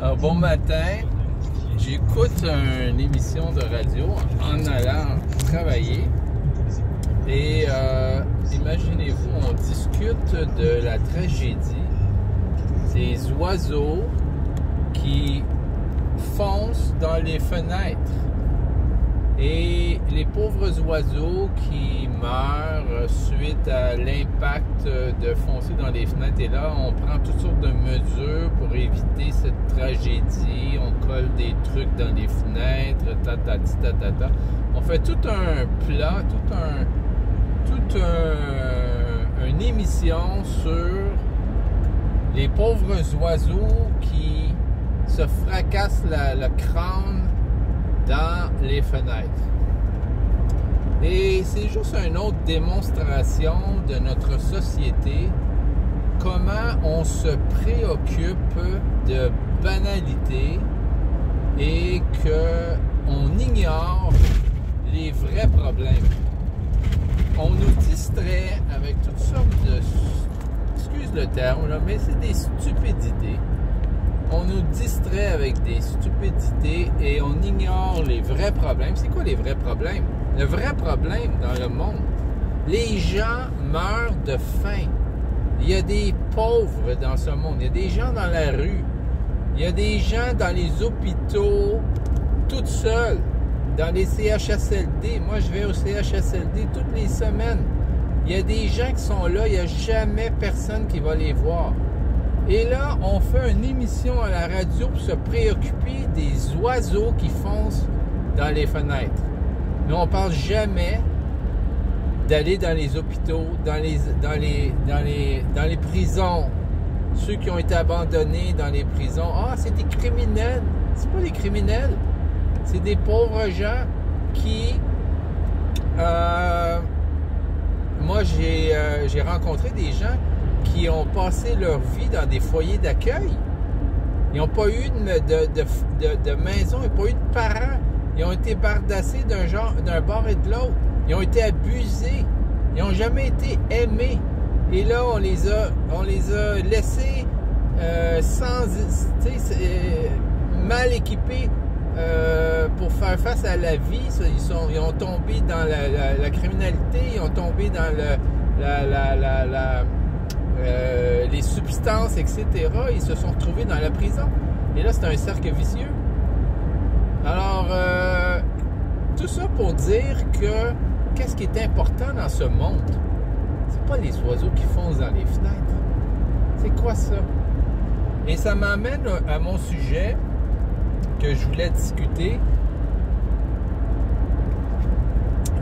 Alors, bon matin, j'écoute une émission de radio en allant travailler et imaginez-vous, on discute de la tragédie des oiseaux qui foncent dans les fenêtres et les pauvres oiseaux qui meurent suite à l'impact de foncer dans les fenêtres. Et là, on prend toutes sortes de mesures pour éviter cette tragédie. On colle des trucs dans les fenêtres, On fait tout un plat, une émission sur les pauvres oiseaux qui se fracassent le crâne dans les fenêtres. Et c'est juste une autre démonstration de notre société, comment on se préoccupe de banalités et qu'on ignore les vrais problèmes. On nous distrait avec toutes sortes de, excuse le terme, là, mais c'est des stupidités. On nous distrait avec des stupidités et on ignore les vrais problèmes. C'est quoi les vrais problèmes? Le vrai problème dans le monde, les gens meurent de faim. Il y a des pauvres dans ce monde. Il y a des gens dans la rue. Il y a des gens dans les hôpitaux, toutes seuls, dans les CHSLD. Moi, je vais au CHSLD toutes les semaines. Il y a des gens qui sont là. Il n'y a jamais personne qui va les voir. Et là, on fait une émission à la radio pour se préoccuper des oiseaux qui foncent dans les fenêtres. Mais on ne parle jamais d'aller dans les hôpitaux, dans les prisons. Ceux qui ont été abandonnés dans les prisons. Ah, c'est des criminels. C'est pas des criminels. C'est des pauvres gens qui... moi, j'ai rencontré des gens qui ont passé leur vie dans des foyers d'accueil. Ils n'ont pas eu de maison, ils n'ont pas eu de parents. Ils ont été bardassés d'un bord et de l'autre. Ils ont été abusés. Ils n'ont jamais été aimés. Et là, on les a laissés mal équipés pour faire face à la vie. Ils ont tombé dans la criminalité, ils ont tombé dans les substances, etc. Ils se sont retrouvés dans la prison. Et là, c'est un cercle vicieux. Alors, tout ça pour dire que qu'est-ce qui est important dans ce monde? C'est pas les oiseaux qui foncent dans les fenêtres. C'est quoi ça? Et ça m'amène à mon sujet que je voulais discuter.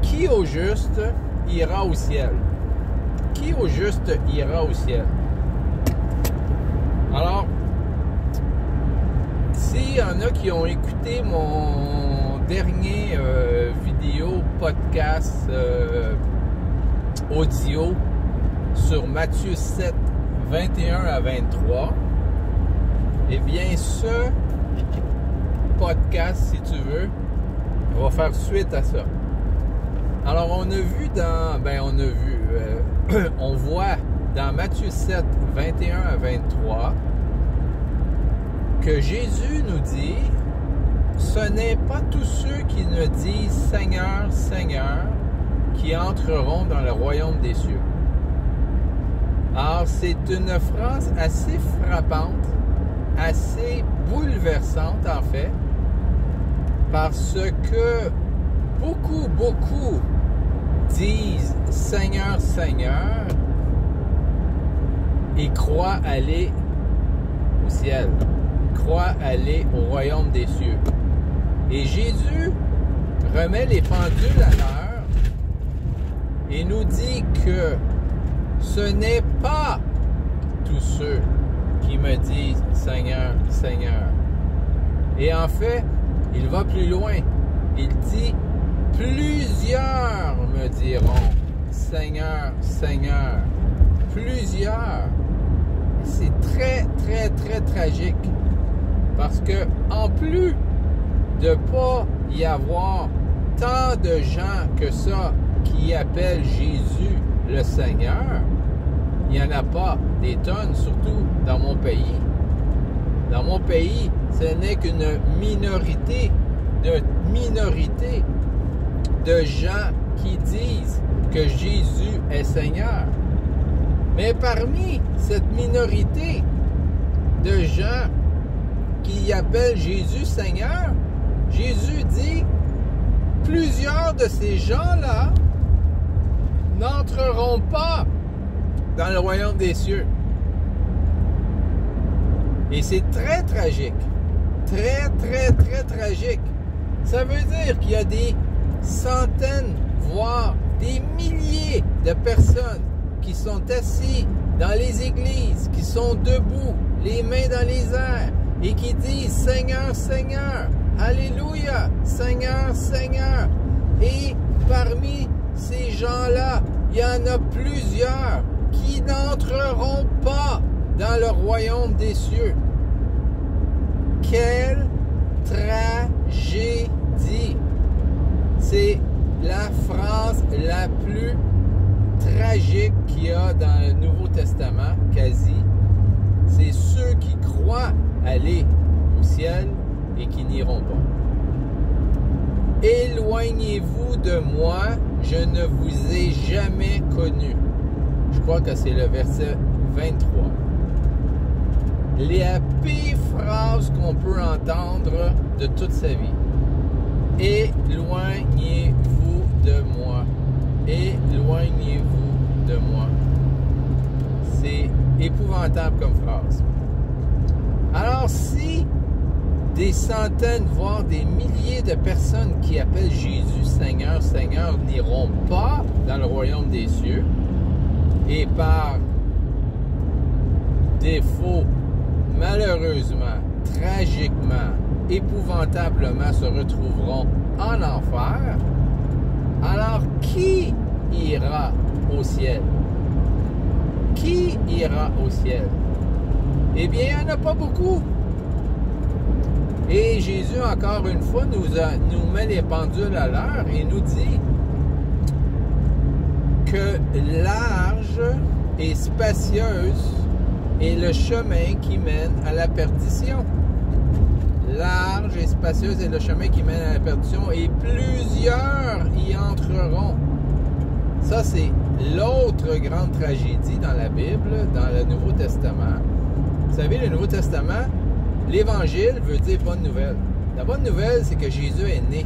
Qui au juste ira au ciel? Qui au juste ira au ciel? Alors, s'il y en a qui ont écouté mon dernier vidéo, podcast, audio sur Matthieu 7, 21 à 23, eh bien, ce podcast, si tu veux, va faire suite à ça. Alors, on voit dans Matthieu 7, 21 à 23, que Jésus nous dit, ce n'est pas tous ceux qui ne disent Seigneur, Seigneur, qui entreront dans le royaume des cieux. Alors, c'est une phrase assez frappante, assez bouleversante en fait, parce que beaucoup disent Seigneur, Seigneur et croient aller au ciel, croient aller au royaume des cieux. Et Jésus remet les pendules à l'heure et nous dit que ce n'est pas tous ceux qui me disent Seigneur, Seigneur. Et en fait, il va plus loin. Il dit plusieurs me diront Seigneur, Seigneur. Plusieurs. C'est très tragique. Parce que en plus de pas y avoir tant de gens que ça qui appellent Jésus le Seigneur, il n'y en a pas des tonnes, surtout dans mon pays. Dans mon pays, ce n'est qu'une minorité de gens qui disent que Jésus est Seigneur. Mais parmi cette minorité de gens qui appellent Jésus Seigneur, Jésus dit, plusieurs de ces gens-là n'entreront pas dans le royaume des cieux. Et c'est très tragique. Très, très, très tragique. Ça veut dire qu'il y a des centaines, voire des milliers de personnes qui sont assis dans les églises, qui sont debout, les mains dans les airs, et qui disent « Seigneur, Seigneur, Alléluia, Seigneur, Seigneur ». Et parmi ces gens-là, il y en a plusieurs qui n'entreront pas dans le royaume des cieux. Quelle tragédie! C'est la phrase la plus tragique qu'il y a dans le Nouveau Testament, quasi. C'est ceux qui croient aller au ciel et qui n'iront pas. Éloignez-vous de moi, je ne vous ai jamais connu. Je crois que c'est le verset 23. La pire phrase qu'on peut entendre de toute sa vie. Éloignez-vous de moi. Éloignez-vous de moi. C'est épouvantable comme phrase. Alors si des centaines, voire des milliers de personnes qui appellent Jésus Seigneur, Seigneur n'iront pas dans le royaume des cieux et par défaut, malheureusement, tragiquement, épouvantablement se retrouveront en enfer, alors qui ira au ciel? Qui ira au ciel? Eh bien, il n'y en a pas beaucoup. Et Jésus, encore une fois, nous met les pendules à l'heure et nous dit que large et spacieuse est le chemin qui mène à la perdition. Large et spacieuse est le chemin qui mène à la perdition et plusieurs y entreront. Ça, c'est l'autre grande tragédie dans la Bible, dans le Nouveau Testament. Vous savez, le Nouveau Testament, l'Évangile veut dire bonne nouvelle. La bonne nouvelle, c'est que Jésus est né.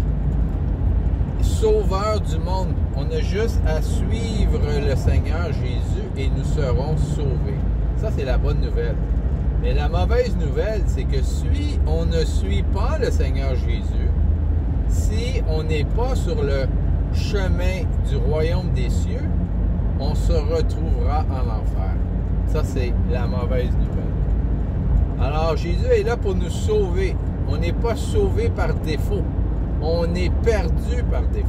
Sauveur du monde. On a juste à suivre le Seigneur Jésus et nous serons sauvés. Ça, c'est la bonne nouvelle. Mais la mauvaise nouvelle, c'est que si on ne suit pas le Seigneur Jésus, si on n'est pas sur le chemin du royaume des cieux, on se retrouvera en enfer. Ça, c'est la mauvaise nouvelle. Alors, Jésus est là pour nous sauver. On n'est pas sauvé par défaut. On est perdu par défaut.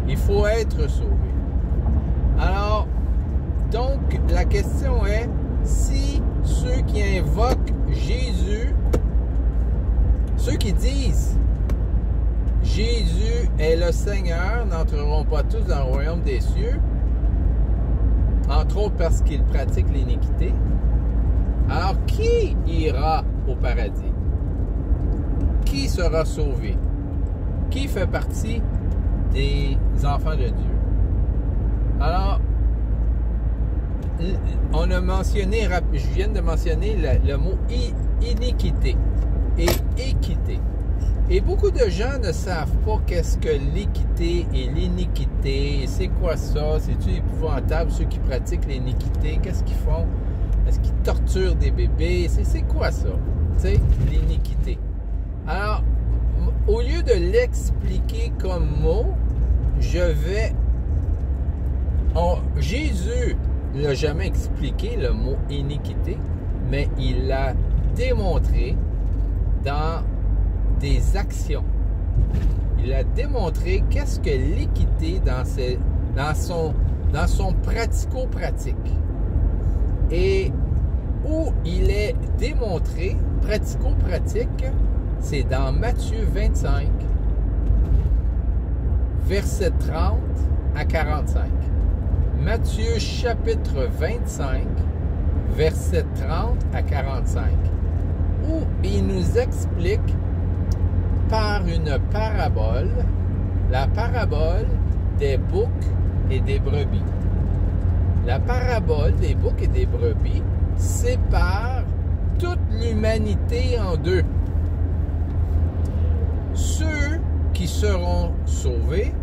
Il faut être sauvé. Alors, donc, la question est, si ceux qui invoquent Jésus, ceux qui disent Jésus est le Seigneur, n'entreront pas tous dans le royaume des cieux, entre autres parce qu'ils pratiquent l'iniquité, alors qui ira au paradis? Qui sera sauvé? Qui fait partie des enfants de Dieu? Alors, on a mentionné, je viens de mentionner le mot iniquité et équité. Et beaucoup de gens ne savent pas qu'est-ce que l'équité et l'iniquité. C'est quoi ça? C'est-tu épouvantable, ceux qui pratiquent l'iniquité? Qu'est-ce qu'ils font? Est-ce qu'ils torturent des bébés? C'est quoi ça? Tu sais, l'iniquité. Alors, au lieu de l'expliquer comme mot, Jésus ne l'a jamais expliqué, le mot iniquité, mais il l'a démontré dans des actions. Il a démontré qu'est-ce que l'équité dans son pratico-pratique. Et où il est démontré, pratico-pratique, c'est dans Matthieu 25, versets 30 à 45. Matthieu chapitre 25, versets 30 à 45. Où il nous explique par une parabole, la parabole des boucs et des brebis. La parabole des boucs et des brebis sépare toute l'humanité en deux. Ceux qui seront sauvés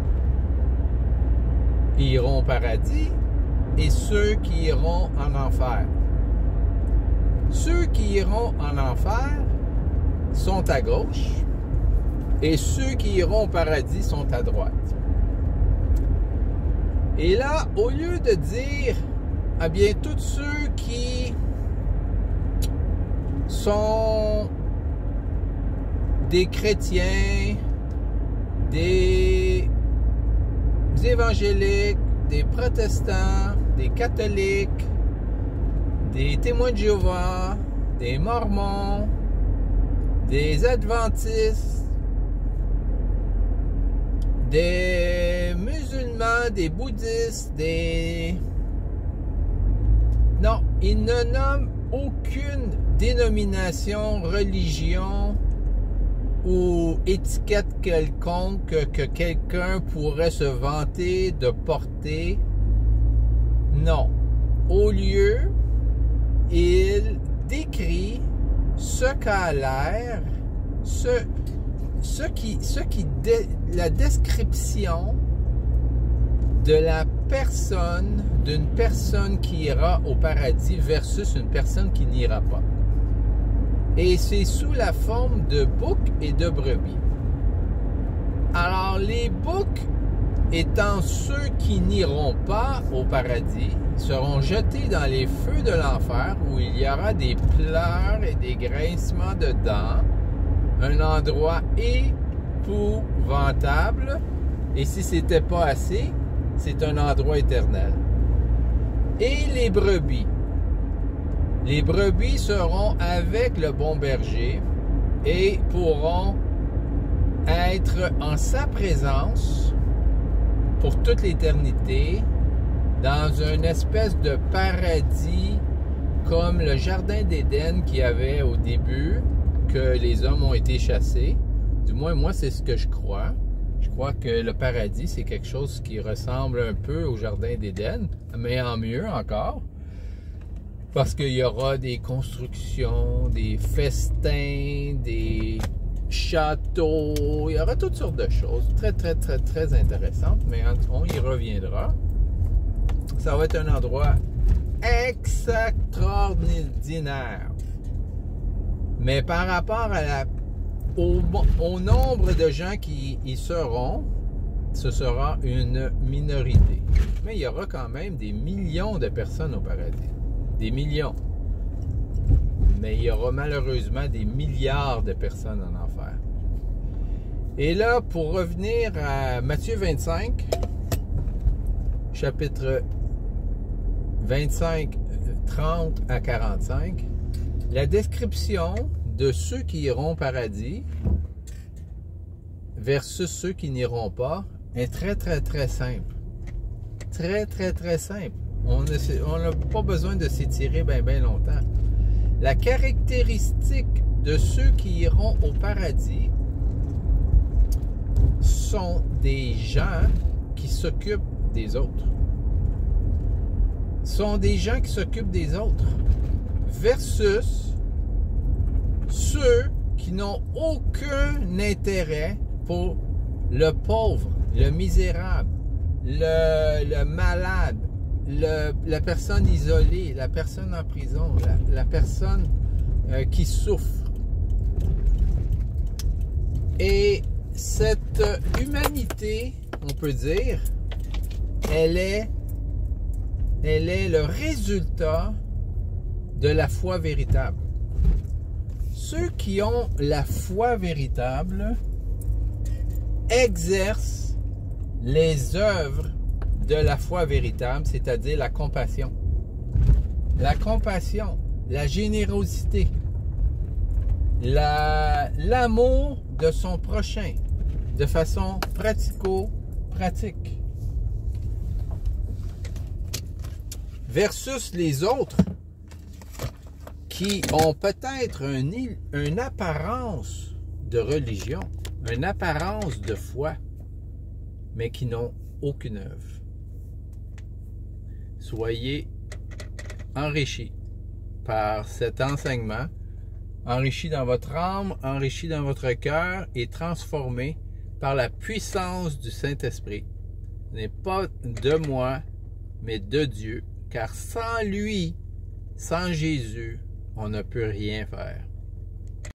iront au paradis et ceux qui iront en enfer. Ceux qui iront en enfer sont à gauche et ceux qui iront au paradis sont à droite. Et là, au lieu de dire, eh bien, tous ceux qui sont des chrétiens, des évangéliques, des protestants, des catholiques, des témoins de Jéhovah, des mormons, des adventistes, des musulmans, des bouddhistes, Non, il ne nomme aucune dénomination, religion ou étiquette quelconque que quelqu'un pourrait se vanter de porter. Non. Au lieu, il décrit ce qu'a l'air, la description de la personne, d'une personne qui ira au paradis versus une personne qui n'ira pas. Et c'est sous la forme de boucs et de brebis. Alors, les boucs étant ceux qui n'iront pas au paradis, seront jetés dans les feux de l'enfer où il y aura des pleurs et des grincements de dents, un endroit épouvantable, et si c'était pas assez, c'est un endroit éternel. Et les brebis seront avec le bon berger et pourront être en sa présence pour toute l'éternité dans une espèce de paradis comme le jardin d'Éden qu'il y avait au début, que les hommes ont été chassés. Du moins, moi, c'est ce que je crois. Je crois que le paradis, c'est quelque chose qui ressemble un peu au jardin d'Éden, mais en mieux encore. Parce qu'il y aura des constructions, des festins, des châteaux, il y aura toutes sortes de choses très, très, très, très intéressantes, mais on y reviendra. Ça va être un endroit extraordinaire. Mais par rapport à au nombre de gens qui y seront, ce sera une minorité. Mais il y aura quand même des millions de personnes au paradis. Des millions. Mais il y aura malheureusement des milliards de personnes en enfer. Et là, pour revenir à Matthieu 25, chapitre 25, 30 à 45, la description de ceux qui iront au paradis versus ceux qui n'iront pas est très, très, très simple. Très, très, très simple. On n'a pas besoin de s'étirer bien longtemps. La caractéristique de ceux qui iront au paradis sont des gens qui s'occupent des autres. Sont des gens qui s'occupent des autres versus ceux qui n'ont aucun intérêt pour le pauvre, le misérable, le malade, la personne isolée, la personne en prison, la personne qui souffre. Et cette humanité, on peut dire, elle est le résultat de la foi véritable. Ceux qui ont la foi véritable exercent les œuvres de la foi véritable, c'est-à-dire la compassion. La compassion, la générosité, l'amour de son prochain, de façon pratico-pratique. Versus les autres qui ont peut-être une apparence de religion, une apparence de foi, mais qui n'ont aucune œuvre. Soyez enrichis par cet enseignement, enrichis dans votre âme, enrichis dans votre cœur et transformés par la puissance du Saint-Esprit. Ce n'est pas de moi, mais de Dieu, car sans lui, sans Jésus, on ne peut rien faire.